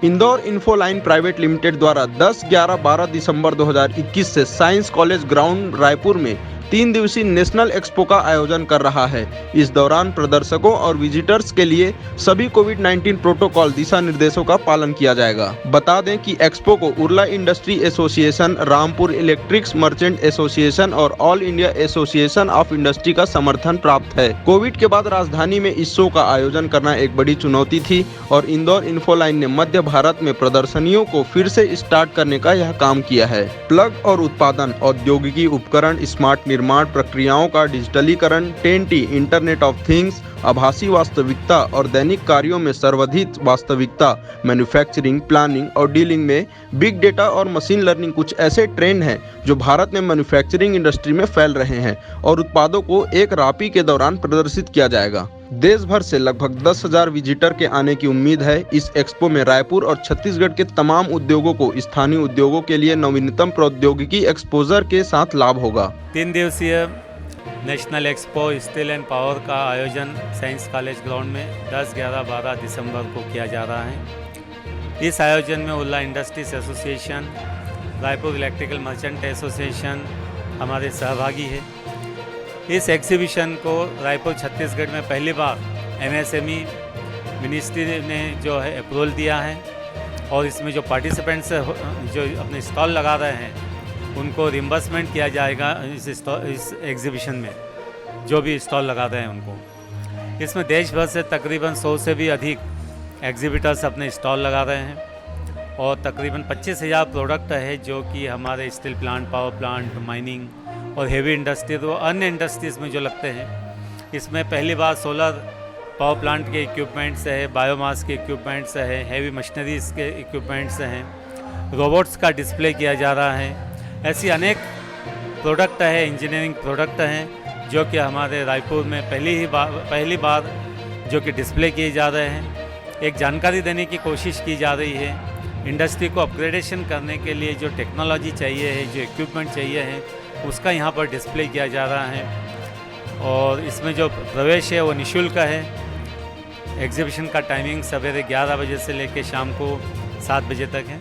Indore Infoline private limited द्वारा 10, 11, 12 दिसंबर 2021 से science college ground Raipur में 3 दिवसीय नेशनल एक्सपो का आयोजन कर रहा है। इस दौरान प्रदर्शकों और विजिटर्स के लिए सभी कोविड-19 प्रोटोकॉल दिशा निर्देशों का पालन किया जाएगा। बता दें कि एक्सपो को Urla industry association, Rampur electrics merchant association और all India association of industry का समर्थन प्राप्त है। कोविड के बाद राजधानी में इस शो का आयोजन करना एक बड़ी चुनौती थी और इंदौर इन्फोलाइन ने मध्य भारत में प्रदर्शनियों को फिर से स्टार्ट करने का यह काम किया है। प्लग और उत्पादन, औद्योगिकी उपकरण, स्मार्ट निर्माण प्रक्रियाओं का डिजिटलीकरण, 10T, इंटरनेट ऑफ थिंग्स, आभासी वास्तविकता और दैनिक कार्यों में सर्वाधिक वास्तविकता, मैन्युफैक्चरिंग, प्लानिंग और डीलिंग में बिग डेटा और मशीन लर्निंग कुछ ऐसे ट्रेंड हैं जो भारत में मैन्युफैक्चरिंग इंडस्ट्री में फैल रहे हैं और उत्पादों को एक रापी के दौरान प्रदर्शित किया जाएगा। देश भर से लगभग 10,000 विजिटर के आने की उम्मीद है। इस एक्सपो में रायपुर और छत्तीसगढ़ के तमाम उद्योगों को स्थानीय उद्योगों के लिए नवीनतम प्रौद्योगिकी एक्सपोजर के साथ लाभ होगा। 3 दिवसीय national expo steel and power का आयोजन साइंस कॉलेज ग्राउंड में 10, 11, 12 दिसंबर को किया जा रहा है। इस आयोजन में Urla industries association, Raipur electrical merchant association हमारे सहभागी है। इस एग्जीबिशन को रायपुर छत्तीसगढ़ में पहली बार MSME मिनिस्ट्री ने जो है अप्रूवल दिया है और इसमें जो पार्टिसिपेंट्स जो अपने स्टॉल लगा रहे हैं उनको रिम्बर्समेंट किया जाएगा। इस एग्जीबिशन में जो भी स्टॉल लगा रहे हैं उनको, इसमें देश भर से तकरीबन 100 से भी अधिक एग्जीबिटर्स अपने स्टॉल लगा रहे हैं और तकरीबन 25,000 प्रोडक्ट है जो कि हमारे steel plant, power plant, mining और हेवी इंडस्ट्री तो अन्य इंडस्ट्रीज़ में जो लगते हैं। इसमें पहली बार सोलर पावर प्लांट के इक्विपमेंट्स है, बायोमास के इक्विपमेंट्स है, हेवी मशीनरीज़ के इक्विपमेंट्स हैं, रोबोट्स का डिस्प्ले किया जा रहा है। ऐसी अनेक प्रोडक्ट है, इंजीनियरिंग प्रोडक्ट हैं जो कि हमारे रायपुर में पहली बार जो कि डिस्प्ले किए जा रहे हैं। एक जानकारी देने की कोशिश की जा रही है। इंडस्ट्री को अपग्रेडेशन करने के लिए जो टेक्नोलॉजी चाहिए है, जो इक्विपमेंट चाहिए है, उसका यहाँ पर डिस्प्ले किया जा रहा है और इसमें जो प्रवेश है वो निःशुल्क है। एग्जीबिशन का टाइमिंग सवेरे 11 बजे से लेकर शाम को 7 बजे तक है।